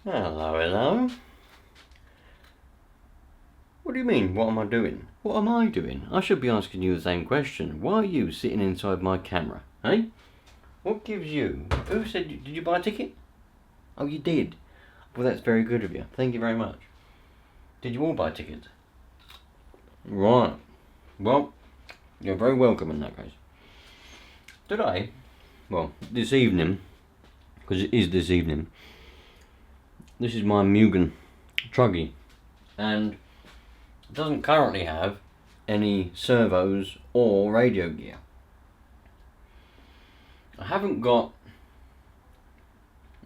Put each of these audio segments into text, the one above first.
Hello, hello. What do you mean, what am I doing? What am I doing? I should be asking you the same question. Why are you sitting inside my camera, eh? What gives you... Who said... Did you buy a ticket? Oh, you did? Well, that's very good of you. Thank you very much. Did you all buy tickets? Right. Well, you're very welcome in that case. Today, well, this evening, because it is this evening, this is my Mugen Truggy, and it doesn't currently have any servos or radio gear. I haven't got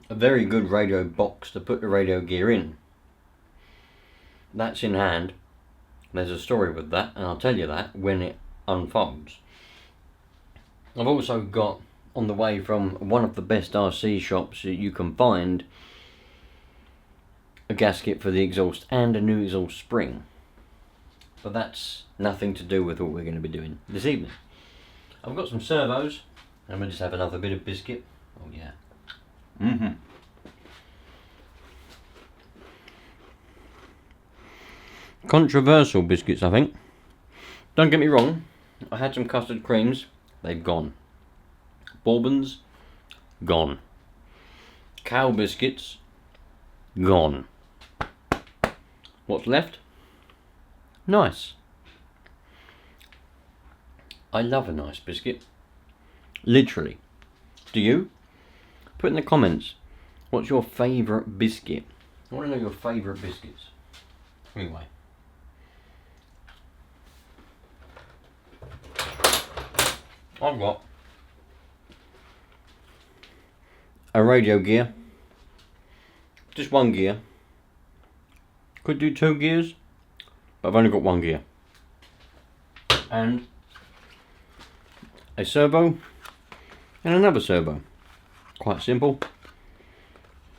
a very good radio box to put the radio gear in. That's in hand. There's a story with that, and I'll tell you that when it unfolds. I've also got, on the way from one of the best RC shops that you can find, a gasket for the exhaust and a new exhaust spring. But that's nothing to do with what we're going to be doing this evening. I've got some servos, and we'll just have another bit of biscuit. Oh yeah. Controversial biscuits, I think. Don't get me wrong, I had some custard creams, they've gone. Bourbons, gone. Cow biscuits, gone. What's left? Nice. I love a nice biscuit. Literally. Do you? Put in the comments, what's your favourite biscuit? I want to know your favourite biscuits. Anyway. I've got a radio gear. Just one gear. Could do 2 gears, but I've only got 1 gear. And a servo and another servo. Quite simple.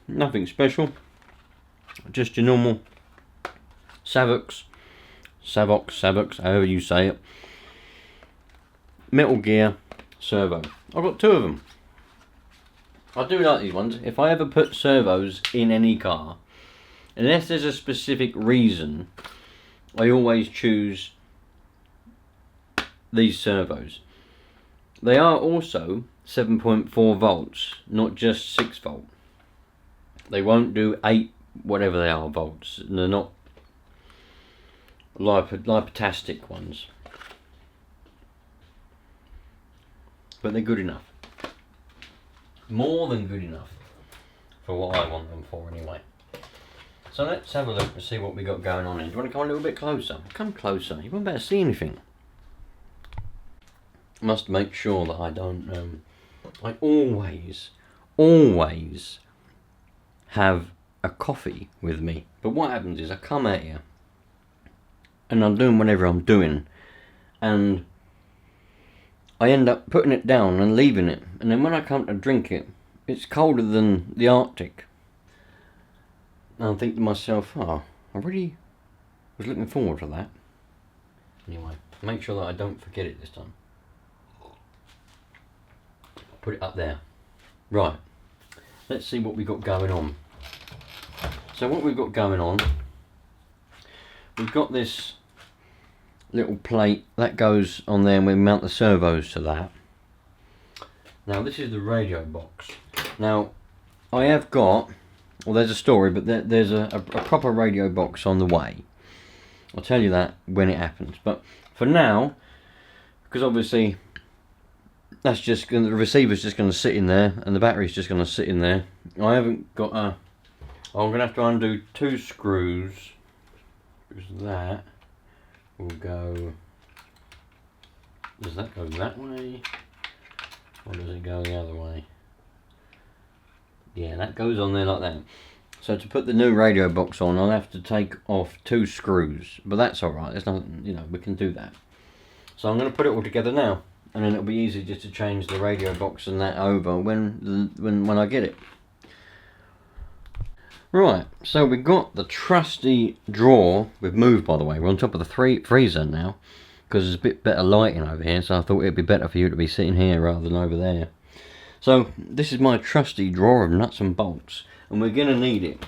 Nothing special. Just your normal Servos, however you say it. Metal gear servo. I've got 2 of them. I do like these ones. If I ever put servos in any car, unless there's a specific reason, I always choose these servos. They are also 7.4 volts, not just 6 volt. They won't do 8 whatever they are volts. They're not lipotastic ones, but they're good enough. More than good enough for what I want them for anyway. So let's have a look and see what we got going on here. Do you want to come a little bit closer? Come closer. You won't be able to see anything. Must make sure that I don't... I always have a coffee with me. But what happens is I come out here and I'm doing whatever I'm doing, and I end up putting it down and leaving it, and then when I come to drink it, it's colder than the Arctic. And I think to myself, oh, I really was looking forward to that. Anyway, make sure that I don't forget it this time. Put it up there. Right, let's see what we got going on. So what we've got going on, we've got this little plate that goes on there, and we mount the servos to that. Now this is the radio box. Now I have got, well, there's a story, but there's a proper radio box on the way. I'll tell you that when it happens. But for now, because obviously that's just gonna, the receiver's just going to sit in there and the battery's just going to sit in there. I haven't got a... I'm going to have to undo 2 screws, because that will go... Does that go that way? Or does it go the other way? Yeah, that goes on there like that. So to put the new radio box on, I'll have to take off 2 screws. But that's alright, there's nothing, you know, we can do that. So I'm going to put it all together now, and then it'll be easy just to change the radio box and that over when I get it. Right, so we got the trusty drawer. We've moved, by the way. We're on top of the freezer now, because there's a bit better lighting over here, so I thought it'd be better for you to be sitting here rather than over there. So this is my trusty drawer of nuts and bolts, and we're going to need it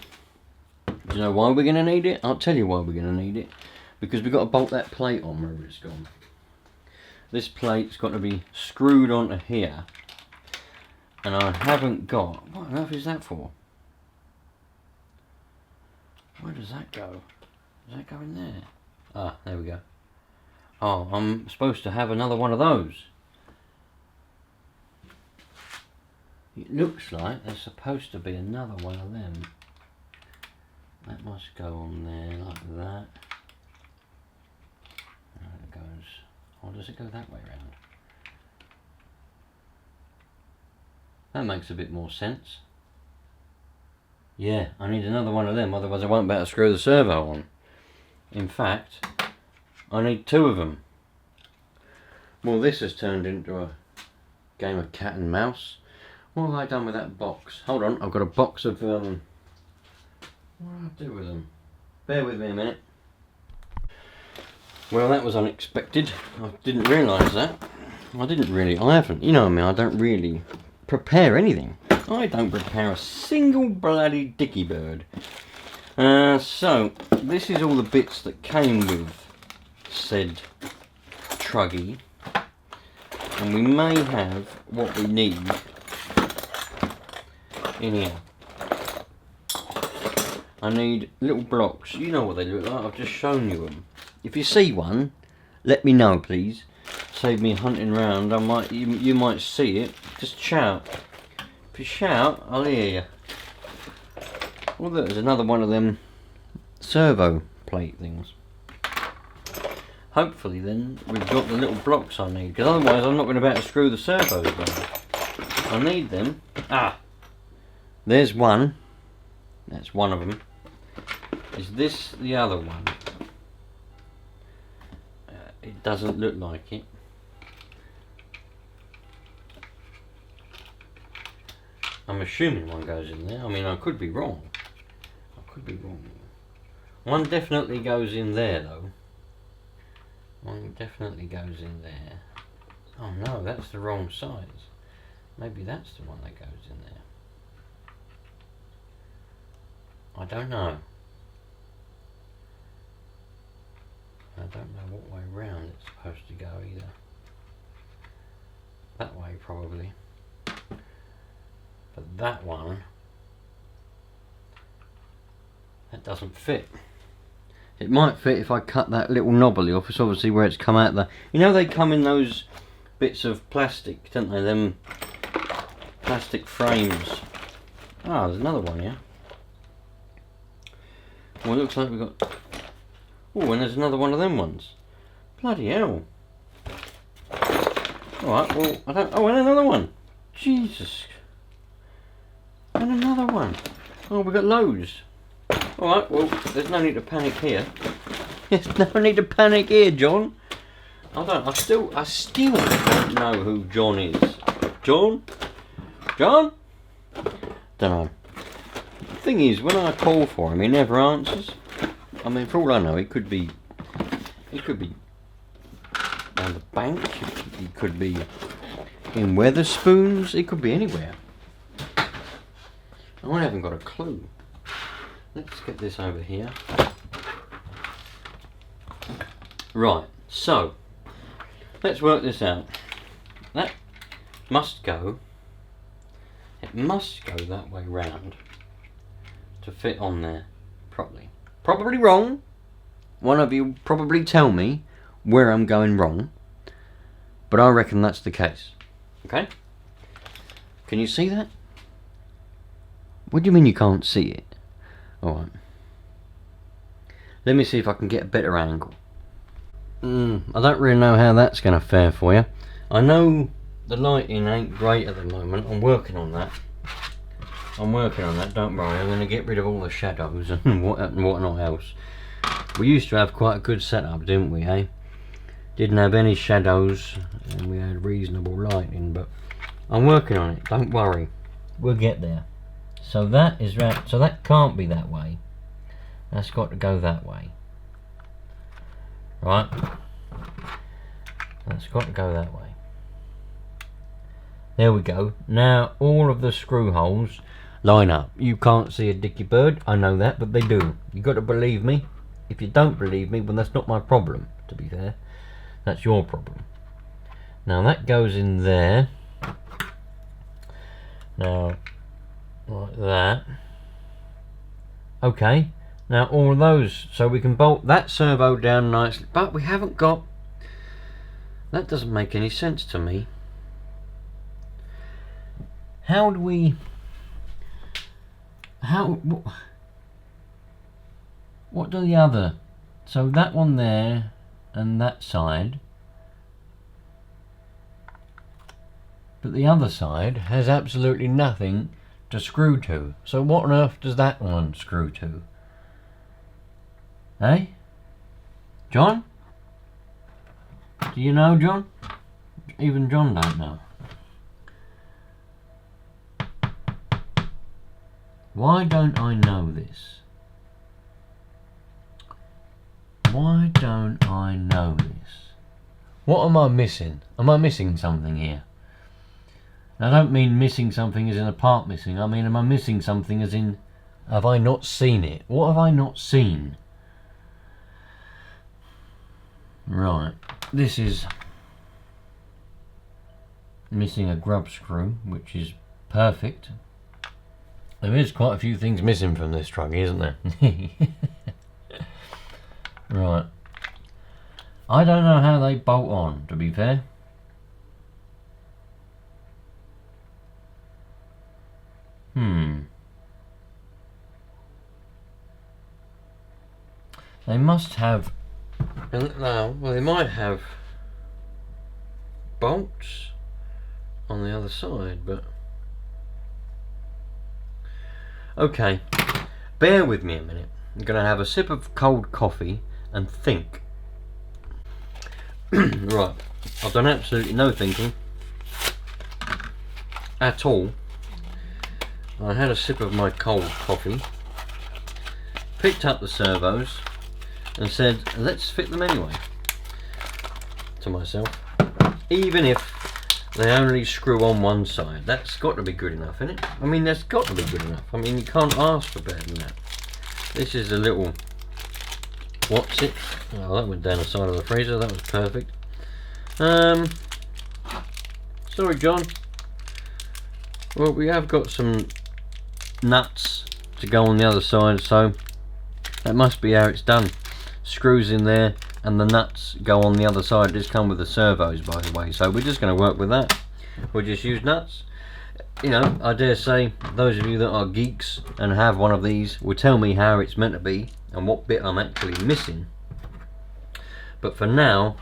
Do you know why we're going to need it? I'll tell you why we're going to need it. Because we've got to bolt that plate on wherever it's gone. This plate's got to be screwed onto here. And I haven't got... What on earth is that for? Where does that go? Does that go in there? Ah, there we go. Oh, I'm supposed to have another one of those. It looks like there's supposed to be another one of them. That must go on there like that. And it goes... Or does it go that way round? That makes a bit more sense. Yeah, I need another one of them, otherwise I won't be able to screw the servo on. In fact, I need two of them. Well, this has turned into a game of cat and mouse. What have I done with that box? Hold on, I've got a box of... What do I do with them? Bear with me a minute. Well, that was unexpected. I didn't realise that. I haven't, you know what I mean, I don't really prepare anything. I don't prepare a single bloody dicky bird. So, this is all the bits that came with said Truggy. And we may have what we need in here. I need little blocks. You know what they look like, I've just shown you them. If you see one, let me know please. Save me hunting round. You might see it. Just shout. If you shout, I'll hear you. Well, there's another one of them servo plate things. Hopefully then we've got the little blocks I need, because otherwise I'm not going to be able to screw the servos down. I need them. Ah, there's one. That's one of them. Is this the other one? It doesn't look like it. I'm assuming one goes in there. I mean, I could be wrong. One definitely goes in there though. One definitely goes in there. Oh no, that's the wrong size. Maybe that's the one that goes in there. I don't know. I don't know what way round it's supposed to go either. That way probably. But that one, that doesn't fit. It might fit if I cut that little knobbly off. It's obviously where it's come out the... You know they come in those bits of plastic, don't they? Them plastic frames. Ah, there's another one here. Well, it looks like we've got... Oh, and there's another one of them ones. Bloody hell. Alright, well, I don't... Oh, and another one. Jesus. And another one. Oh, we've got loads. Alright, well, there's no need to panic here. There's no need to panic here, John. I still don't know who John is. John? John? Don't know. The thing is, when I call for him, he never answers. I mean, for all I know, he could be down the bank. He could be in Weatherspoons. He could be anywhere. I haven't got a clue. Let's get this over here. Right, so let's work this out. That must go. It must go that way round to fit on there properly. Probably wrong. One of you probably tell me where I'm going wrong, but I reckon that's the case. Okay? Can you see that? What do you mean you can't see it? Alright. Let me see if I can get a better angle. I don't really know how that's going to fare for you. I know the lighting ain't great at the moment. I'm working on that. Don't worry. I'm going to get rid of all the shadows and whatnot else. We used to have quite a good setup, didn't we, eh? Didn't have any shadows and we had reasonable lighting, but I'm working on it. Don't worry. We'll get there. So that is right. So that can't be that way. That's got to go that way. Right? That's got to go that way. There we go. Now all of the screw holes line up. You can't see a dicky bird, I know that, but they do. You got to believe me. If you don't believe me, well, that's not my problem, to be fair. That's your problem. Now that goes in there. Now, like that. Okay. Now all of those, so we can bolt that servo down nicely, but we haven't got. That doesn't make any sense to me. How do we? What do the other? So that one there and that side, but the other side has absolutely nothing to screw to. So what on earth does that one screw to? Eh? John? Do you know, John? Even John don't know. Why don't I know this? Why don't I know this? What am I missing? Am I missing something here? I don't mean missing something as in a part missing. I mean, am I missing something as in, have I not seen it? What have I not seen? Right, this is missing a grub screw, which is perfect. There is quite a few things missing from this Truggy, isn't there? Right. I don't know how they bolt on, to be fair. They must have. Well, they might have bolts on the other side, but okay. Bear with me a minute. I'm going to have a sip of cold coffee and think. Right, I've done absolutely no thinking at all. I had a sip of my cold coffee, picked up the servos and said, let's fit them anyway, to myself. Even if they only screw on one side, that's got to be good enough, isn't it? I mean, that's got to be good enough. I mean, you can't ask for better than that. This is a little, what's it? Oh, that went down the side of the freezer, that was perfect. Sorry, John. Well, we have got some nuts to go on the other side, so that must be how it's done. Screws in there and the nuts go on the other side. This come with the servos, by the way, so we're just going to work with that. We'll just use nuts. You know, I dare say those of you that are geeks and have one of these will tell me how it's meant to be and what bit I'm actually missing. But for now,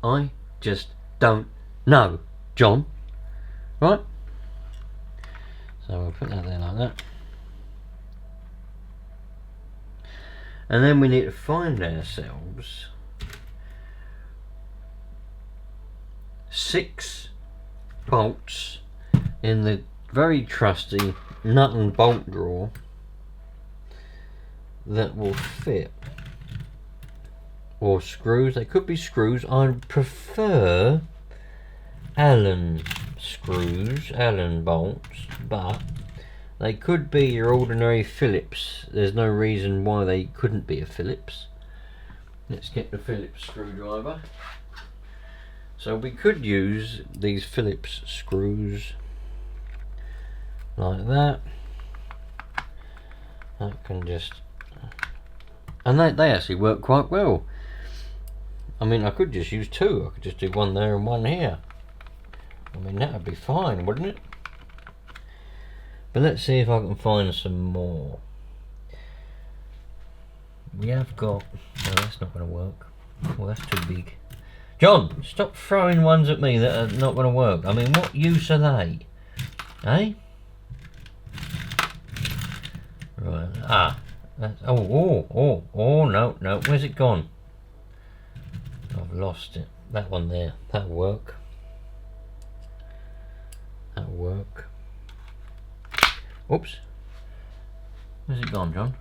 I just don't know, John. Right? So we'll put that there like that. And then we need to find ourselves 6 bolts in the very trusty nut and bolt drawer that will fit. Or screws, they could be screws. I prefer Allen screws, Allen bolts, but they could be your ordinary Phillips. There's no reason why they couldn't be a Phillips. Let's get the Phillips screwdriver. So we could use these Phillips screws like that. That can just, and they actually work quite well. I mean, I could just use 2. I could just do one there and one here. I mean, that would be fine, wouldn't it? But let's see if I can find some more. We have got, no, that's not going to work. Well, that's too big. John, stop throwing ones at me that are not going to work. I mean, what use are they? Eh? Right, that's, oh, no, where's it gone? I've lost it. That one there, that'll work. That'll work. Oops. Where's it gone, John?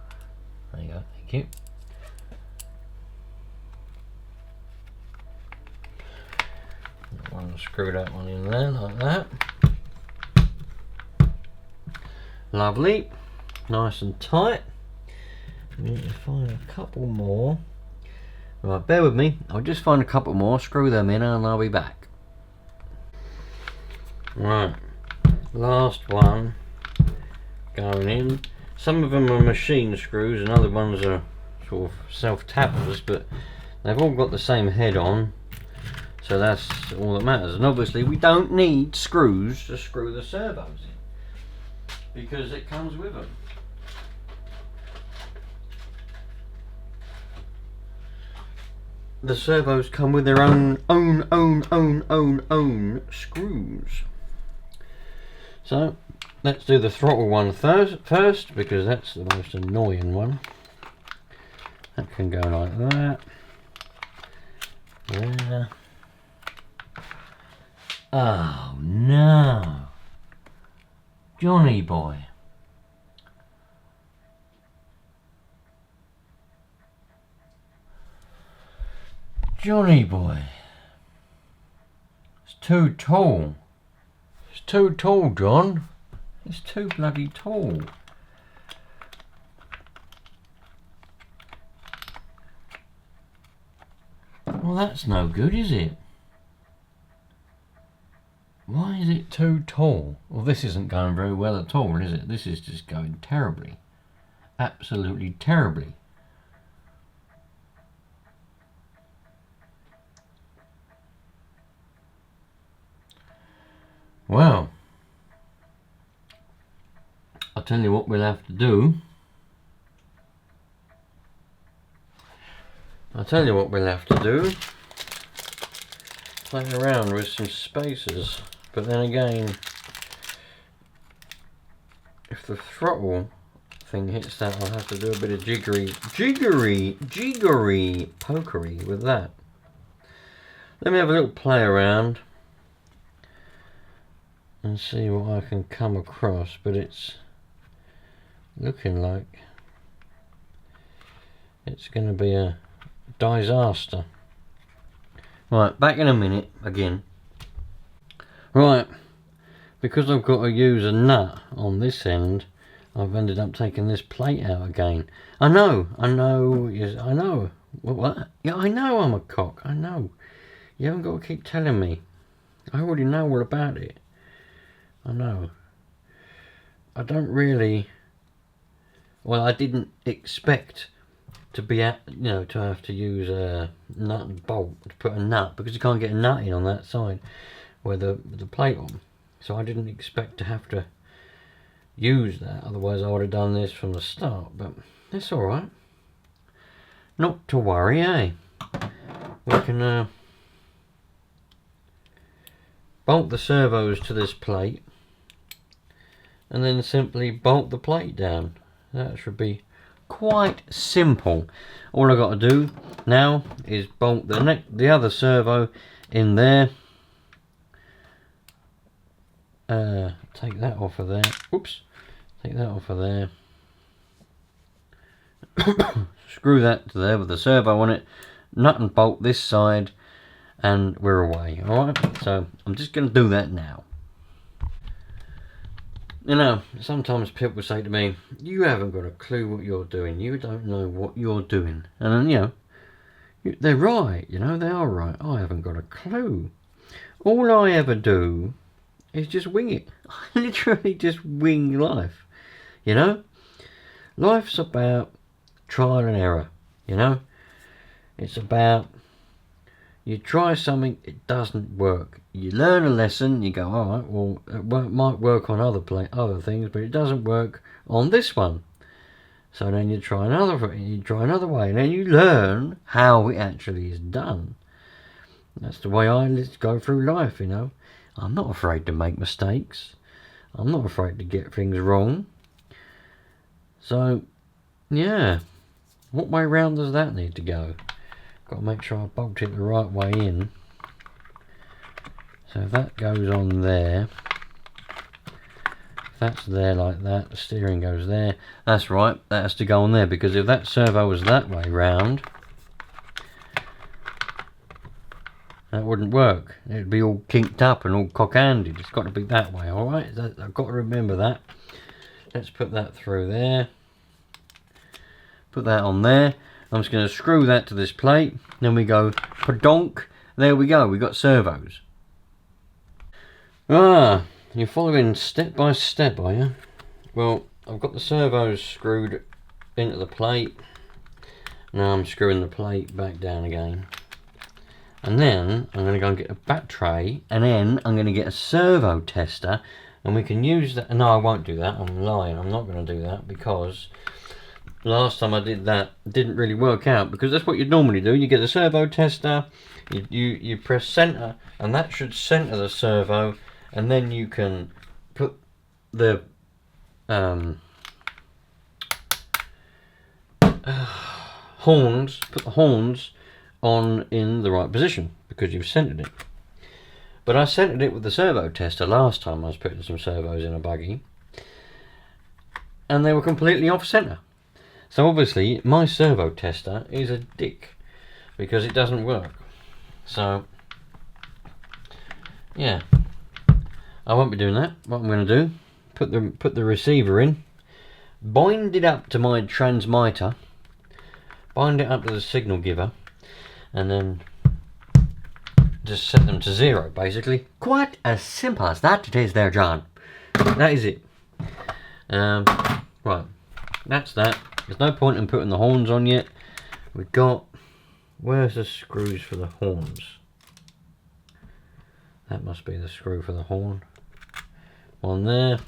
There you go, thank you. Screw that one in there like that. Lovely. Nice and tight. I need to find a couple more. Right, bear with me. I'll just find a couple more, screw them in, and I'll be back. Right, last one going in. Some of them are machine screws and other ones are sort of self-tappers, but they've all got the same head on, so that's all that matters. And obviously we don't need screws to screw the servos in, because it comes with them. The servos come with their own screws. So let's do the throttle one first, because that's the most annoying one. That can go like that. There. Oh no, Johnny boy. Johnny boy. It's too tall. It's too tall, John. It's too bloody tall. Well, that's no good, is it? Why is it too tall? Well, this isn't going very well at all, is it? This is just going terribly. Absolutely terribly. Well, I'll tell you what we'll have to do. Play around with some spacers, but then again, if the throttle thing hits that, I'll have to do a bit of jiggery pokery with that. Let me have a little play around and see what I can come across, but it's looking like it's going to be a disaster. Right, back in a minute again. Right, because I've got to use a nut on this end, I've ended up taking this plate out again. I know, yes, I know. What? Yeah, I know I'm a cock, I know. You haven't got to keep telling me. I already know all about it. I know. I don't really... Well, I didn't expect to be at, to have to use a nut and bolt to put a nut, because you can't get a nut in on that side where the plate on. So I didn't expect to have to use that, otherwise I would have done this from the start, but it's alright. Not to worry, eh? We can bolt the servos to this plate and then simply bolt the plate down. That should be quite simple. All I got to do now is bolt the other servo in there. Take that off of there. Oops. Take that off of there. Screw that to there with the servo on it. Nut and bolt this side, and we're away. Alright, so I'm just going to do that now. Sometimes people say to me, you haven't got a clue what you're doing. You don't know what you're doing. And they're right, they are right. I haven't got a clue. All I ever do is just wing it. I literally just wing life. Life's about trial and error. It's about, you try something, it doesn't work. You learn a lesson, you go, alright, well, it might work on other things, but it doesn't work on this one. So then you try another way, and then you learn how it actually is done. That's the way I go through life, I'm not afraid to make mistakes. I'm not afraid to get things wrong. So, yeah. What way round does that need to go? Got to make sure I bolt it the right way in. So if that goes on there, if that's there like that, the steering goes there. That's right, that has to go on there, because if that servo was that way round, that wouldn't work. It'd be all kinked up and all cock-handed. It's got to be that way, alright? I've got to remember that. let's put that through there. Put that on there. I'm just going to screw that to this plate. Then we go padonk. There we go. We got servos. Ah, you're following step by step, are you? Well, I've got the servos screwed into the plate. Now I'm screwing the plate back down again. And then I'm going to go and get a bat tray, and then I'm going to get a servo tester, and we can use that. No, I won't do that. I'm lying. I'm not going to do that, because last time I did that, it didn't really work out, because that's what you normally do. You get a servo tester, you press center, and that should center the servo, and then you can put the horns, put the horns on in the right position, because you've centered it. But I centered it with the servo tester last time I was putting some servos in a buggy, and they were completely off center. So obviously my servo tester is a dick, because it doesn't work. So yeah, I won't be doing that. What I'm going to do, put the receiver in, bind it up to my transmitter, bind it up to the signal giver, and then just set them to 0, basically. Quite as simple as that it is there, John. That is it. Right, that's that. There's no point in putting the horns on yet. We've got, where's the screws for the horns? That must be the screw for the horn. One there.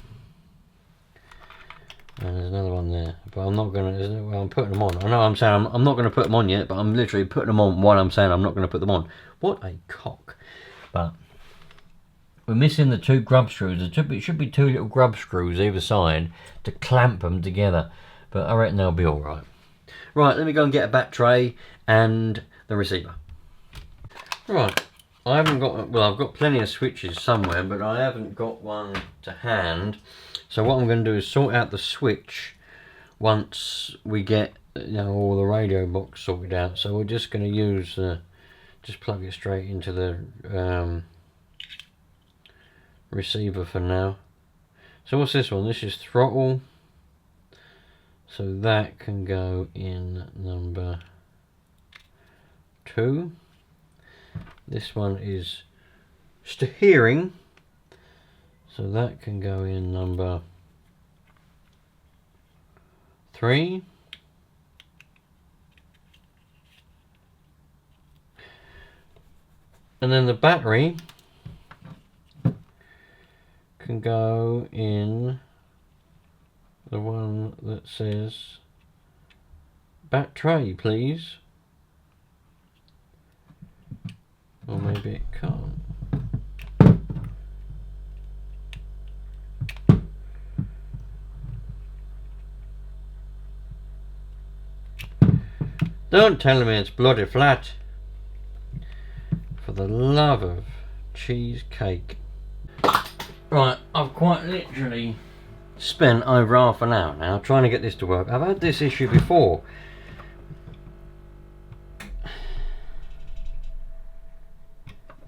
And there's another one there, but I'm not going to, well, I'm putting them on. I know I'm saying I'm not going to put them on yet, but I'm literally putting them on while I'm saying I'm not going to put them on. What a cock. But we're missing the 2 grub screws. It should be 2 little grub screws either side to clamp them together, but I reckon they'll be alright. Right, let me go and get a bat tray and the receiver. Right, I haven't got, well, I've got plenty of switches somewhere, but I haven't got one to hand. So what I'm going to do is sort out the switch once we get, you know, all the radio box sorted out. So we're just going to use, just plug it straight into the receiver for now. So what's this one? This is throttle. So that can go in number 2. This one is steering. So that can go in number 3. And then the battery can go in the one that says bat tray, please. Or maybe it can't. Don't tell me it's bloody flat. For the love of cheesecake. Right, I've quite literally spent over half an hour now trying to get this to work. I've had this issue before.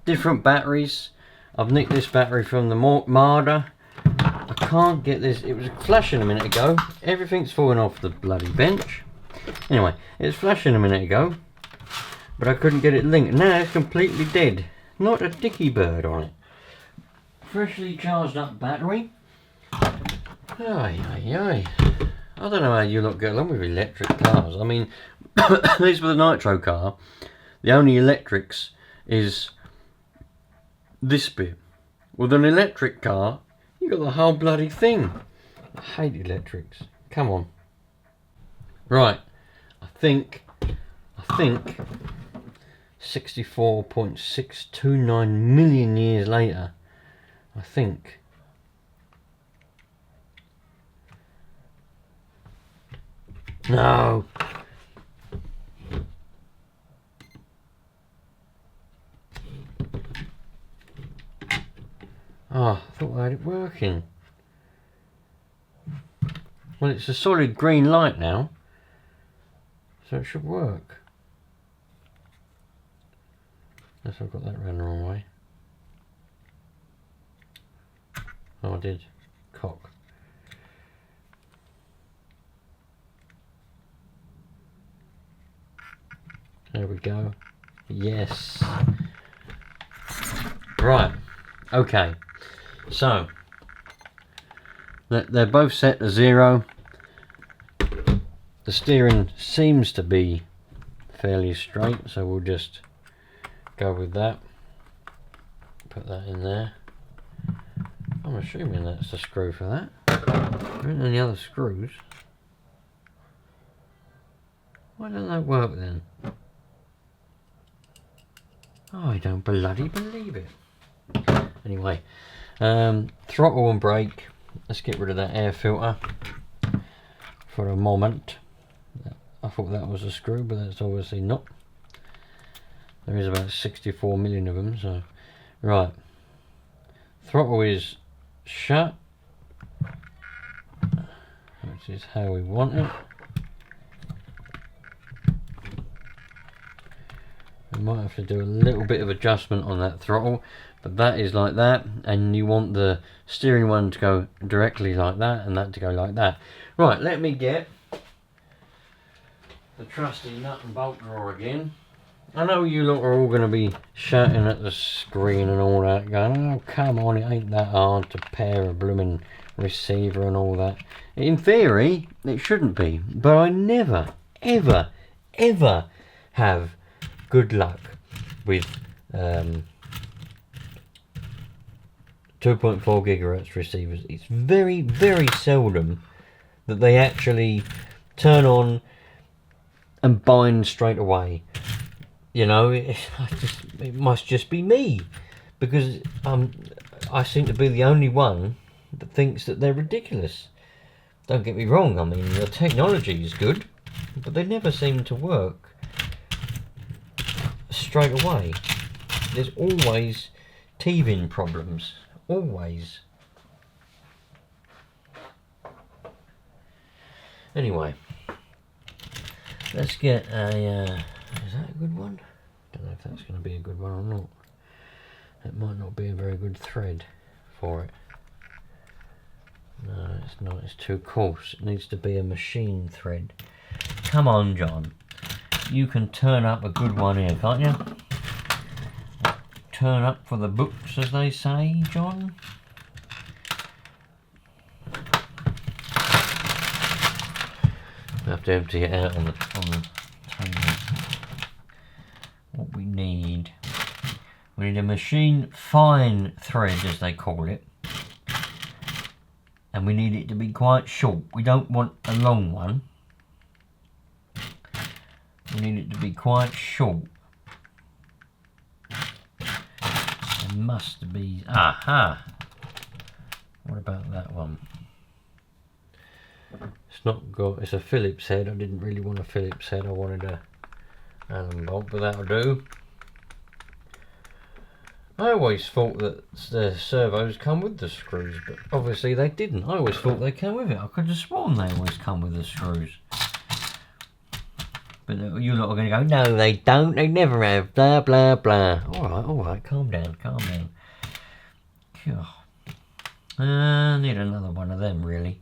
Different batteries. I've nicked this battery from the Marder. I can't get this. It was flashing a minute ago. Everything's falling off the bloody bench. Anyway, it was flashing a minute ago, but I couldn't get it linked. Now it's completely dead. Not a dicky bird on it. Freshly charged up battery. Ay, ay, ay. I don't know how you lot get along with electric cars. I mean, at least with a Nitro car, the only electrics is this bit. With an electric car, you got the whole bloody thing. I hate electrics. Come on. Right. I think 64.629 million years later, I think no. Oh, I thought I had it working. Well, it's a solid green light now, so it should work. Unless I've got that round the wrong way. Oh, I did. Cock. There we go. Yes. Right. Okay. So they're both set to 0. The steering seems to be fairly straight, so we'll just go with that. Put that in there. I'm assuming that's the screw for that. There aren't any other screws. Why don't that work then? Oh, I don't bloody believe it. Anyway, throttle and brake. Let's get rid of that air filter for a moment. I thought that was a screw, but that's obviously not. There is about 64 million of them, so right. Throttle is shut, which is how we want it. We might have to do a little bit of adjustment on that throttle, but that is like that, and you want the steering one to go directly like that and that to go like that. Right, let me get the trusty nut and bolt drawer again. I know you lot are all going to be shouting at the screen and all that, going, oh come on, it ain't that hard to pair a blooming receiver and all that. In theory, it shouldn't be, but I never, ever, ever have good luck with 2.4 gigahertz receivers. It's very, very seldom that they actually turn on and bind straight away. You know, it must just be me, because I seem to be the only one that thinks that they're ridiculous. Don't get me wrong, I mean, the technology is good, but they never seem to work straight away. There's always teething problems, always. Anyway, let's get a, is that a good one? Don't know if that's going to be a good one or not. It might not be a very good thread for it. No, it's not, it's too coarse. It needs to be a machine thread. Come on, John. You can turn up a good one here, can't you? Turn up for the books, as they say, John. I have to empty it out on the table. What we need a machine fine thread, as they call it, and we need it to be quite short. We don't want a long one. We need it to be quite short. It must be, aha! What about that one? It's not got, it's a Phillips head. I didn't really want a Phillips head, I wanted a Allen bolt, but that'll do. I always thought that the servos come with the screws, but obviously they didn't. I always thought they came with it. I could have sworn they always come with the screws. But you lot are going to go, no they don't, they never have, blah blah blah. Alright, calm down, calm down. Need another one of them, really.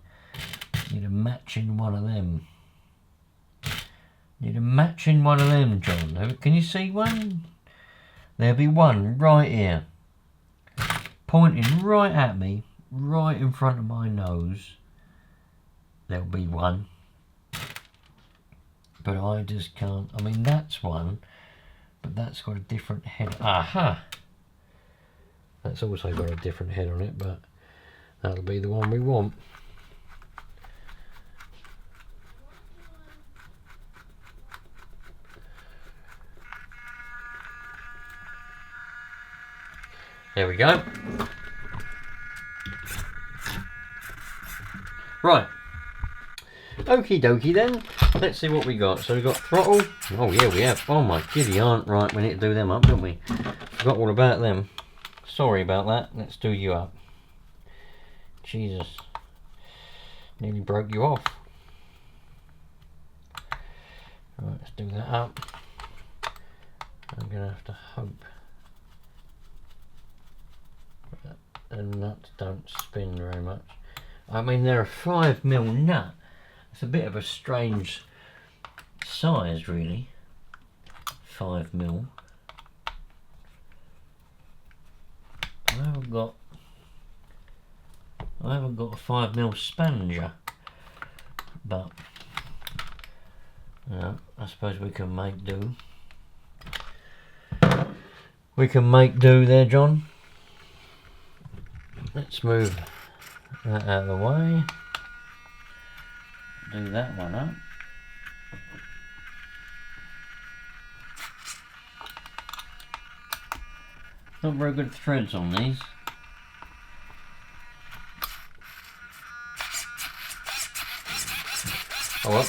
Need a matching one of them. Need a matching one of them, John. Can you see one? There'll be one right here. Pointing right at me, right in front of my nose. There'll be one. But I just can't, I mean that's one, but that's got a different head. Aha! That's also got a different head on it, but that'll be the one we want. There we go. Right. Okie dokie then. Let's see what we got. So we've got throttle. Oh yeah, we have. Oh my giddy aunt. Right, we need to do them up, don't we? Forgot all about them. Sorry about that. Let's do you up. Jesus. Nearly broke you off. Right, let's do that up. I'm going to have to hope that the nuts don't spin very much. I mean, they're a 5mm nut. It's a bit of a strange size, really. 5mm. I haven't got a 5mm spanger, but I suppose we can make do. We can make do there, John. Let's move that out of the way. Do that one up. Not very good threads on these. Oh well.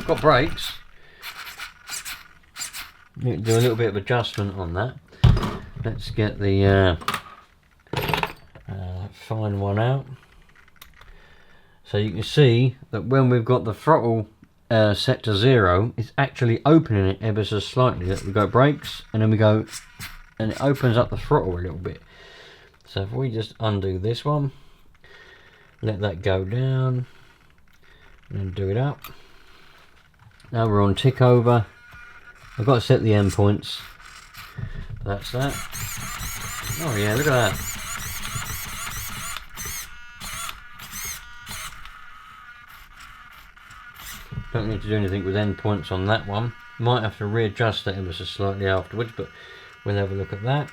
Got brakes. You can do a little bit of adjustment on that. Let's get the fine one out. So you can see that when we've got the throttle set to 0, it's actually opening it ever so slightly. We go brakes and then we go, and it opens up the throttle a little bit. So if we just undo this one, let that go down, and then do it up. Now we're on tick over. I've got to set the endpoints. That's that. Oh yeah, look at that. Don't need to do anything with endpoints on that one. Might have to readjust that ever so slightly afterwards, but we'll have a look at that.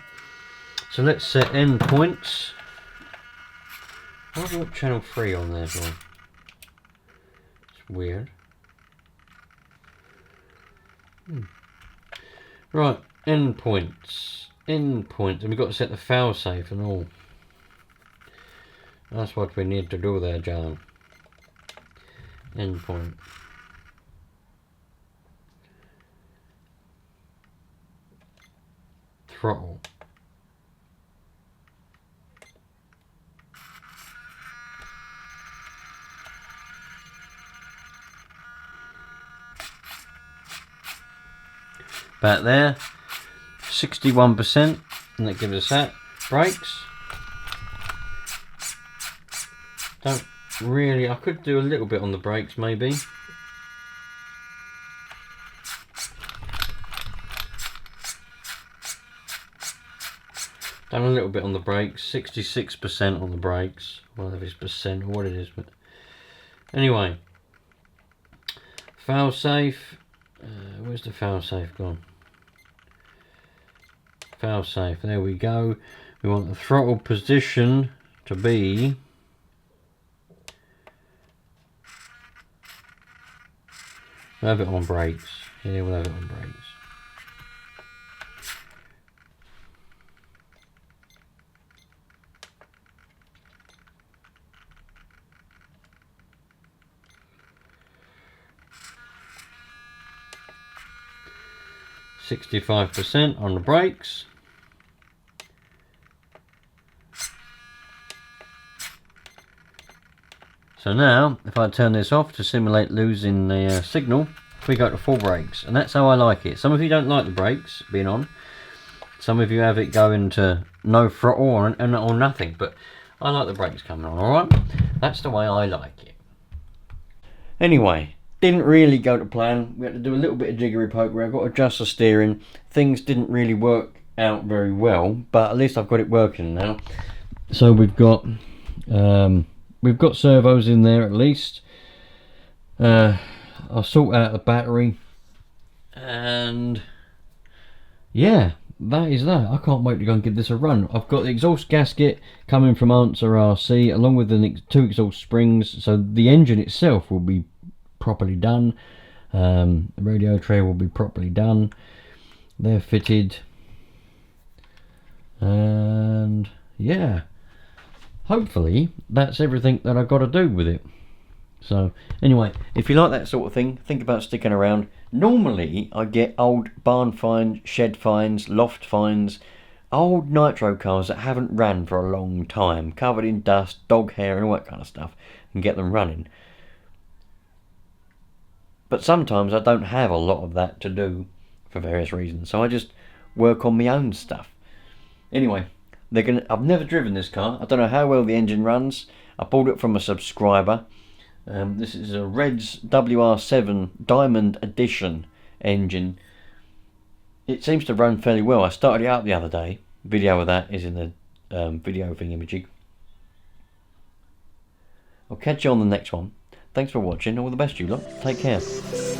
So let's set endpoints. Why have I got channel 3 on there, John? It's weird. Right, endpoints. Endpoints, and we've got to set the failsafe and all. That's what we need to do there, John. Endpoint. Throttle. Back there, 61%, and that gives us that. Brakes. Don't really, I could do a little bit on the brakes maybe. Done a little bit on the brakes, 66% on the brakes. Well, if it's percent or what it is, but anyway. Failsafe. Where's the failsafe gone? Failsafe, there we go. We want the throttle position to be we'll have it on brakes. Yeah, we'll have it on brakes. %, on the brakes. So now, if I turn this off to simulate losing the signal, we go to full brakes, and that's how I like it. Some of you don't like the brakes being on. Some of you have it going to no throttle or nothing, but I like the brakes coming on. All right, that's the way I like it. Anyway, didn't really go to plan. We had to do a little bit of jiggery poke where I've got to adjust the steering. Things didn't really work out very well, but at least I've got it working now. So we've got servos in there at least. I'll sort out the battery, and yeah, that is that. I can't wait to go and give this a run. I've got the exhaust gasket coming from Answer RC along with the 2 exhaust springs, so the engine itself will be properly done. The radio tray will be properly done. They're fitted, and yeah, hopefully that's everything that I've got to do with it. So anyway, if you like that sort of thing, think about sticking around. Normally I get old barn finds, shed finds, loft finds, old Nitro cars that haven't ran for a long time, covered in dust, dog hair and all that kind of stuff, and get them running. But sometimes I don't have a lot of that to do for various reasons, so I just work on my own stuff. Anyway, I've never driven this car. I don't know how well the engine runs. I bought it from a subscriber. This is a Reds WR7 Diamond Edition. engine. It seems to run fairly well. I started it up the other day. Video of that is in the video thing imaging. I'll catch you on the next one. Thanks for watching. All the best, you lot. Take care.